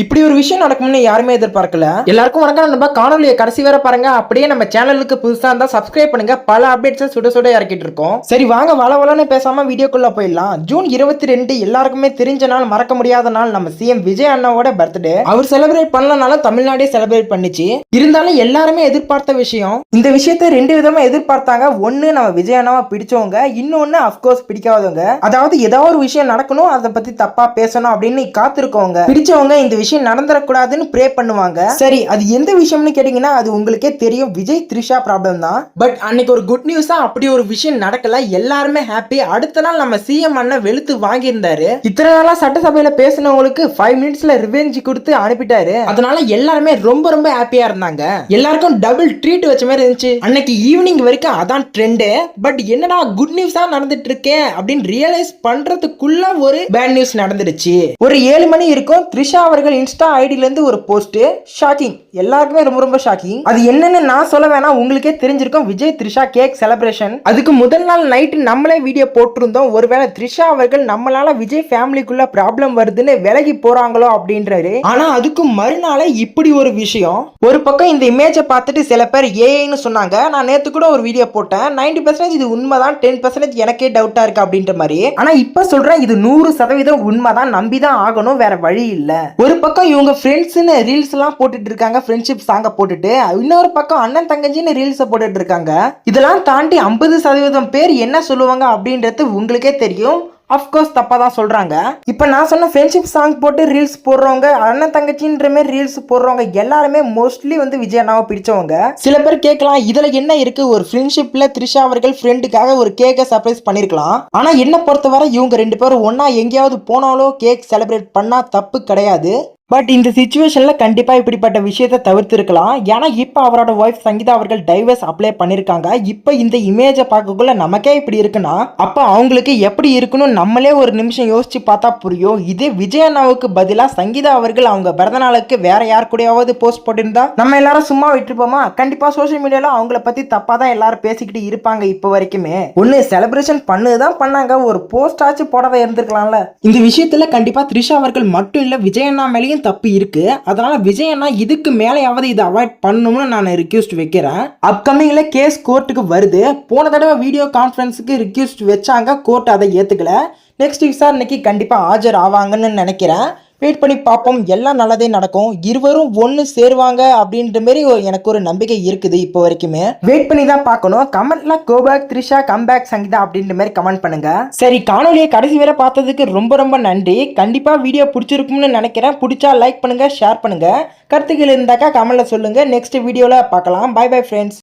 இப்படி ஒரு விஷயம் நடக்கும்னு யாருமே எதிர்பார்க்கல. எல்லாருக்கும் வணக்கம். நம்ம காணொலியை கடைசி வரை பாருங்க. அப்படியே நம்ம சேனலுக்கு புதுசா இருந்தா சப்ஸ்கிரைப் பண்ணுங்க. பல அப்டேட்ஸ் சுட சுட இறக்கிட்டு இருக்கோம். சரி வாங்க வளவளன்னு பேசாம வீடியோக்குள்ள போயிடலாம். ஜூன் 22 எல்லாருக்குமே தெரிஞ்ச நாள், மறக்க முடியாத நாள். நம்ம சிஎம் விஜய் அண்ணாவோட பர்த்டே. அவர் செலிப்ரேட் பண்ணலனாலும் தமிழ்நாடே செலிப்ரேட் பண்ணிச்சு. இருந்தாலும் எல்லாருமே எதிர்பார்த்த விஷயம். இந்த விஷயத்தை ரெண்டு விதமா எதிர்பார்த்தாங்க. ஒன்னு நம்ம விஜய் அண்ணாவை பிடிச்சவங்க, இன்னொன்னு அப்கோர்ஸ் பிடிக்காதவங்க. அதாவது ஏதாவது ஒரு விஷயம் நடக்கணும், அதை பத்தி தப்பா பேசணும் அப்படின்னு காத்திருக்கவங்க. பிடிச்சவங்க இந்த விஷயம் நடந்துடக்கூடாதுன்னு ப்ரே பண்ணுவாங்க. சரி, அது எந்த விஷயம்னு கேட்டீங்கன்னா அது உங்களுக்கே தெரியும். விஜய் த்ரிஷா ப்ராப்ளம் தான். பட் அன்னைக்கு ஒரு குட் நியூஸா அப்படி ஒரு விஷயம் நடக்கல. எல்லாருமே ஹாப்பி. அடுத்த நாள் நம்ம சிஎம் அண்ணன் வெளுத்து வாங்கியிருந்தாரு. இத்தனை நாளா சட்டசபையில பேசினவங்களுக்கு 5 மினிட்ஸ்ல ரிவெஞ்ச் கொடுத்து அனுப்பிட்டாரு. அதனால எல்லாருமே ரொம்ப ரொம்ப ஹாப்பியா இருந்தாங்க. எல்லாருக்கும் டபுள் ட்ரீட் வச்ச மாதிரி இருந்துச்சு. அன்னைக்கு ஈவினிங் வரைக்கும் அதான் ட்ரெண்ட். பட் என்னடா குட் நியூஸா நடந்துட்டு இருக்கே அப்படின்னு ரியலைஸ் பண்றதுக்குள்ள ஒரு பேட் நியூஸ் நடந்துடுச்சு. ஒரு 7 மணி இருக்கும். த்ரிஷா அவர்கள் இன்ஸ்டா ஐடில இருந்து ஒரு போஸ்ட். ஷாக்கிங். எல்லாருக்குமே ரொம்ப ரொம்ப ஷாக்கிங். அது என்னன்னு நான் சொல்ல வேணாம், உங்களுக்கே தெரிஞ்சிருக்கும். Vijay Trisha cake celebration. அதுக்கு முதல் நாள் நைட் நம்மளே வீடியோ போட்டிருந்தோம். ஒருவேளை த்ரிஷா அவர்கள் நம்மளால விஜய் ஃபேமிலிக்குள்ள ப்ராப்ளம் வருதுன்னு விலகி போறாங்களோ அப்படின்றாரு. ஆனா அதுக்கு மறுநாளே இப்படி ஒரு விஷயம். ஒரு பக்கம் இந்த இமேஜை பார்த்துட்டு சில பேர் ஏஐன்னு சொன்னாங்க. நான் நேத்து கூட ஒரு வீடியோ போட்டேன். 90% இது உண்மைதான், 10% எனக்கே டவுட்டா இருக்கு அப்படின்ற மாதிரி. ஆனா இப்ப சொல்றேன், இது 100% உண்மைதான். நம்பிதான் ஆகணும், வேற வழி இல்ல. ஒரு பக்கம் இவங்க ஃப்ரெண்ட்ஸ்னு ரீல்ஸ் எல்லாம் போட்டுட்டு இருக்காங்க, ஃப்ரெண்ட்ஷிப் சாங்க போட்டுட்டு. இன்னொரு பக்கம் அண்ணன் தங்கச்சின்னு ரீல்ஸ் போட்டுட்டு இருக்காங்க. இதெல்லாம் தாண்டி 50% பேர் என்ன சொல்லுவாங்க அப்படின்றது உங்களுக்கே தெரியும். அஃப்கோர்ஸ் தப்பா தான் சொல்றாங்க. இப்போ நான் சொன்ன ஃப்ரெண்ட்ஷிப் சாங் போட்டு ரீல்ஸ் போடுறவங்க, அண்ணன் தங்கச்சின்ற மாதிரி ரீல்ஸ் போடுறவங்க எல்லாருமே மோஸ்ட்லி வந்து விஜய் அண்ணாவை பிடிச்சவங்க. சில பேர் கேட்கலாம், இதுல என்ன இருக்கு? ஒரு ஃப்ரெண்ட்ஷிப்ல த்ரிஷா அவர்கள் ஃப்ரெண்டுக்காக ஒரு கேக்கை சர்ப்ரைஸ் பண்ணிருக்கலாம். ஆனா என்ன பொறுத்தவரை இவங்க ரெண்டு பேரும் ஒன்னா எங்கேயாவது போனாலோ கேக் செலிப்ரேட் பண்ணா தப்பு கிடையாது. பட் இந்த சிச்சுவேஷன்ல கண்டிப்பா இப்படிப்பட்ட விஷயத்தை தவிர்த்திருக்கலாம். ஏன்னா இப்ப அவரோட ஒய்ஃப் சங்கீதா அவர்கள் டைவர்ஸ் அப்ளை பண்ணிருக்காங்க. இப்ப இந்த இமேஜை பார்க்கக்குள்ள நமக்கே இப்படி இருக்குன்னா அப்ப அவங்களுக்கு எப்படி இருக்கணும் நம்மளே ஒரு நிமிஷம் யோசிச்சு பார்த்தா புரியும். இதே விஜய் அண்ணாவுக்கு பதிலா சங்கீதா அவர்கள் அவங்க பிறந்த நாளுக்கு வேற யார் கூடயாவது போஸ்ட் போட்டிருந்தா நம்ம எல்லாரும் சும்மா விட்டுருப்போமா? கண்டிப்பா சோசியல் மீடியால அவங்கள பத்தி தப்பா தான் எல்லாரும் பேசிக்கிட்டு இருப்பாங்க. இப்ப வரைக்குமே ஒன்னு செலிப்ரேஷன் பண்ணுதான் பண்ணாங்க, ஒரு போஸ்ட் ஆச்சு போடவே இருந்திருக்கலாம்ல. இந்த விஷயத்துல கண்டிப்பா த்ரிஷா அவர்கள் மட்டும் இல்ல, விஜய் அண்ணா மேலேயும் தப்பு இருக்கு. அதனால விஜய் அண்ணா இதுக்கு மேலேயாவது இதை அவாய்ட் பண்ணணும்னு நான் ரிக்வெஸ்ட் வைக்கிறேன். அப்கமிங்ல கேஸ் கோர்ட்டுக்கு வருது. போன தடவை வீடியோ கான்ஃபரன்ஸுக்கு ரிக்வெஸ்ட் வச்சாங்க, கோர்ட் அதை ஏத்துக்கல. நெக்ஸ்ட் விசாரணைக்கு கண்டிப்பா ஆஜர் ஆவாங்கன்னு நினைக்கிறேன். வெயிட் பண்ணி பார்ப்போம். எல்லாம் நல்லதே நடக்கும். இருவரும் ஒன்று சேருவாங்க அப்படின்ற மாதிரி எனக்கு ஒரு நம்பிக்கை இருக்குது. இப்போ வரைக்குமே வெயிட் பண்ணி தான் பார்க்கணும். கமெண்ட்ல கோபேக் த்ரிஷா கம்பேக் சங்கீதா அப்படின்ற மாதிரி கமெண்ட் பண்ணுங்க. சரி, காணொலியை கடைசி வரை பார்த்ததுக்கு ரொம்ப ரொம்ப நன்றி. கண்டிப்பா வீடியோ பிடிச்சிருக்கும்னு நினைக்கிறேன். பிடிச்சா லைக் பண்ணுங்க, ஷேர் பண்ணுங்க. கருத்துக்கள் இருந்தாக்கா கமெண்ட்ல சொல்லுங்க. நெக்ஸ்ட் வீடியோல பார்க்கலாம். Bye bye friends.